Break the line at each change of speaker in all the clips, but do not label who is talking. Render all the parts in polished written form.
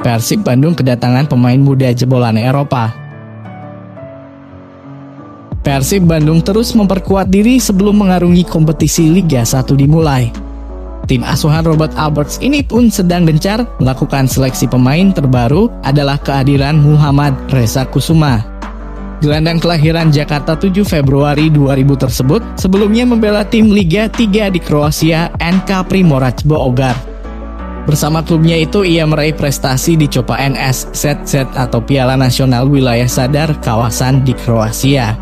Persib Bandung kedatangan pemain muda jebolan Eropa. Persib Bandung terus memperkuat diri sebelum mengarungi kompetisi Liga 1 dimulai. Tim asuhan Robert Alberts ini pun sedang gencar melakukan seleksi pemain. Terbaru adalah kehadiran Muhammad Reza Kusuma. Gelandang kelahiran Jakarta 7 Februari 2000 tersebut sebelumnya membela tim Liga 3 di Kroasia NK Primorac Beograd. Bersama klubnya itu ia meraih prestasi di Copa NSZZ atau Piala Nasional Wilayah Sadar kawasan di Kroasia.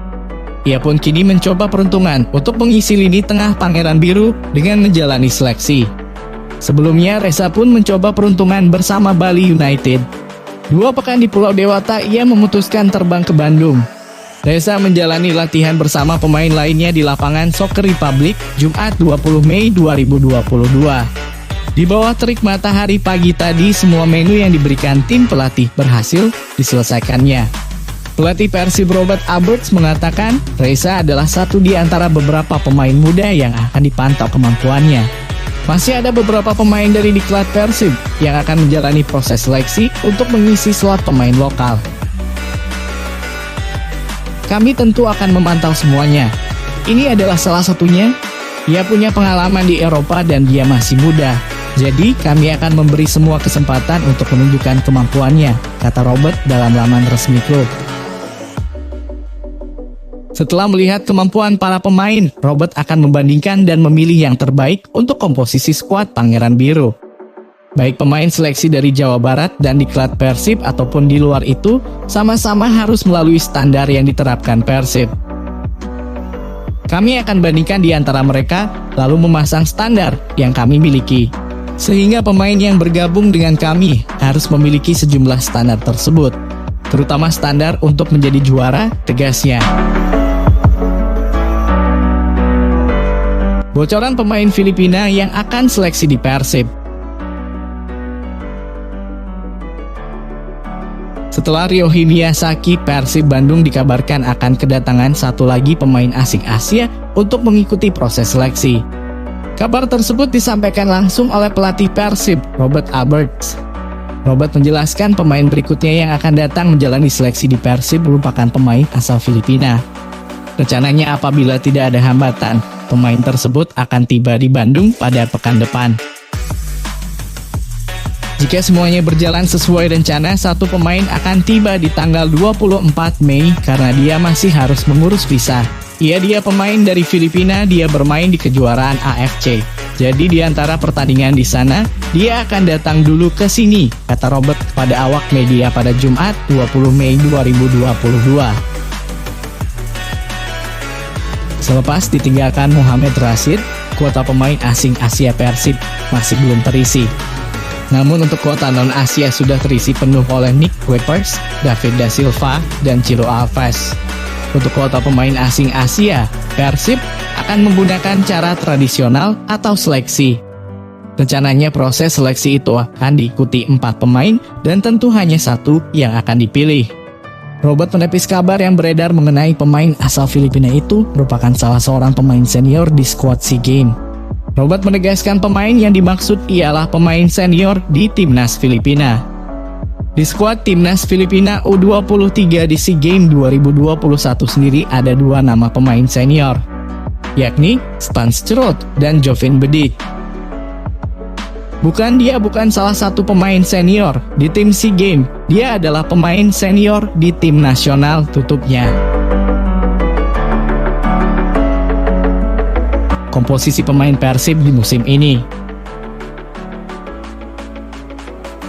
Ia pun kini mencoba peruntungan untuk mengisi lini tengah Pangeran Biru dengan menjalani seleksi. Sebelumnya Reza pun mencoba peruntungan bersama Bali United. 2 pekan di Pulau Dewata ia memutuskan terbang ke Bandung. Reza menjalani latihan bersama pemain lainnya di lapangan Soccer Republic Jumat 20 Mei 2022. Di bawah terik matahari pagi tadi, semua menu yang diberikan tim pelatih berhasil diselesaikannya. Pelatih Persib Robert Alberts mengatakan Reza adalah satu di antara beberapa pemain muda yang akan dipantau kemampuannya. Masih ada beberapa pemain dari diklat Persib yang akan menjalani proses seleksi untuk mengisi slot pemain lokal. Kami tentu akan memantau semuanya. Ini adalah salah satunya. Ia punya pengalaman di Eropa dan dia masih muda. Jadi kami akan memberi semua kesempatan untuk menunjukkan kemampuannya, kata Robert dalam laman resmi klub. Setelah melihat kemampuan para pemain, Robert akan membandingkan dan memilih yang terbaik untuk komposisi skuad Pangeran Biru. Baik pemain seleksi dari Jawa Barat dan diklat Persib ataupun di luar itu, sama-sama harus melalui standar yang diterapkan Persib. Kami akan bandingkan di antara mereka, lalu memasang standar yang kami miliki. Sehingga pemain yang bergabung dengan kami harus memiliki sejumlah standar tersebut, terutama standar untuk menjadi juara, tegasnya. Bocoran pemain Filipina yang akan seleksi di Persib. Setelah Ryohi Miyazaki, Persib Bandung dikabarkan akan kedatangan satu lagi pemain asing Asia untuk mengikuti proses seleksi. Kabar tersebut disampaikan langsung oleh pelatih Persib, Robert Alberts. Robert menjelaskan pemain berikutnya yang akan datang menjalani seleksi di Persib merupakan pemain asal Filipina. Rencananya apabila tidak ada hambatan, pemain tersebut akan tiba di Bandung pada pekan depan. Jika semuanya berjalan sesuai rencana, satu pemain akan tiba di tanggal 24 Mei karena dia masih harus mengurus visa. Dia pemain dari Filipina, dia bermain di kejuaraan AFC. Jadi di antara pertandingan di sana, dia akan datang dulu ke sini, kata Robert pada awak media pada Jumat 20 Mei 2022. Selepas ditinggalkan Muhammad Rashid, kuota pemain asing Asia Persib masih belum terisi. Namun untuk kuota non-Asia sudah terisi penuh oleh Nick Kuipers, David Da Silva, dan Ciro Alves. Untuk kuota pemain asing Asia, Persib akan menggunakan cara tradisional atau seleksi. Rencananya proses seleksi itu akan diikuti 4 pemain dan tentu hanya satu yang akan dipilih. Robert menepis kabar yang beredar mengenai pemain asal Filipina itu merupakan salah seorang pemain senior di skuad SEA Games. Robert menegaskan pemain yang dimaksud ialah pemain senior di Timnas Filipina. Di skuad Timnas Filipina U23 di SEA Games 2021 sendiri ada 2 nama pemain senior, yakni Stan Scherot dan Jovin Bedik. Dia bukan salah satu pemain senior di tim SEA Games, dia adalah pemain senior di tim nasional, tutupnya. Komposisi pemain Persib di musim ini.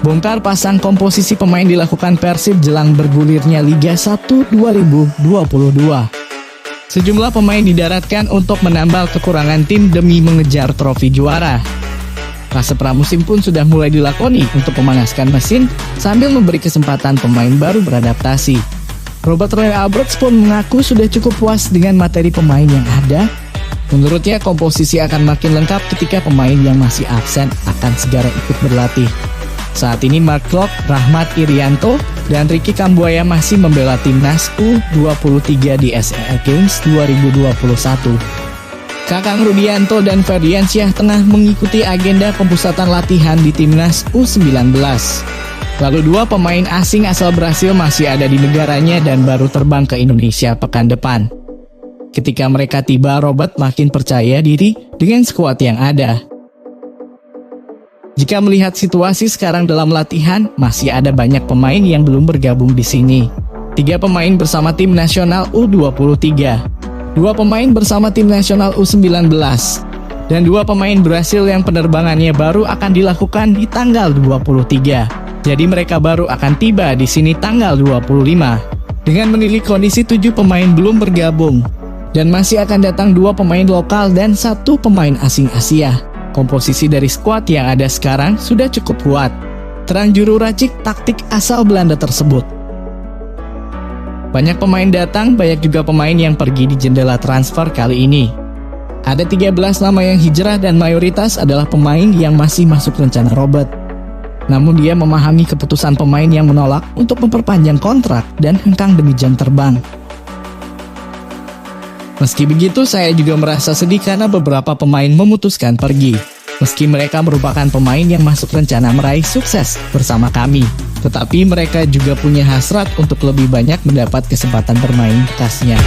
Bongkar pasang komposisi pemain dilakukan Persib jelang bergulirnya Liga 1 2022. Sejumlah pemain didaratkan untuk menambal kekurangan tim demi mengejar trofi juara. Fase pramusim pun sudah mulai dilakoni untuk memanaskan mesin sambil memberi kesempatan pemain baru beradaptasi. Robert Roy Alberts pun mengaku sudah cukup puas dengan materi pemain yang ada. Menurutnya komposisi akan makin lengkap ketika pemain yang masih absen akan segera ikut berlatih. Saat ini Mark Klok, Rahmat Irianto, dan Ricky Kambuaya masih membela timnas U23 di SEA Games 2021. Kakang Rudianto dan Ferdiansyah tengah mengikuti agenda pemusatan latihan di timnas U19. Lalu 2 pemain asing asal Brasil masih ada di negaranya dan baru terbang ke Indonesia pekan depan. Ketika mereka tiba, Robert makin percaya diri dengan skuad yang ada. Jika melihat situasi sekarang dalam latihan, masih ada banyak pemain yang belum bergabung di sini. 3 pemain bersama tim nasional U23, 2 pemain bersama tim nasional U19, dan 2 pemain Brasil yang penerbangannya baru akan dilakukan di tanggal 23. Jadi mereka baru akan tiba di sini tanggal 25. Dengan menilik kondisi 7 pemain belum bergabung, dan masih akan datang 2 pemain lokal dan 1 pemain asing Asia. Komposisi dari skuad yang ada sekarang sudah cukup kuat. Terang juru racik taktik asal Belanda tersebut. Banyak pemain datang, banyak juga pemain yang pergi di jendela transfer kali ini. Ada 13 nama yang hijrah dan mayoritas adalah pemain yang masih masuk rencana Robert. Namun dia memahami keputusan pemain yang menolak untuk memperpanjang kontrak dan hengkang demi jam terbang. Meski begitu, saya juga merasa sedih karena beberapa pemain memutuskan pergi. Meski mereka merupakan pemain yang masuk rencana meraih sukses bersama kami, tetapi mereka juga punya hasrat untuk lebih banyak mendapat kesempatan bermain bekasnya.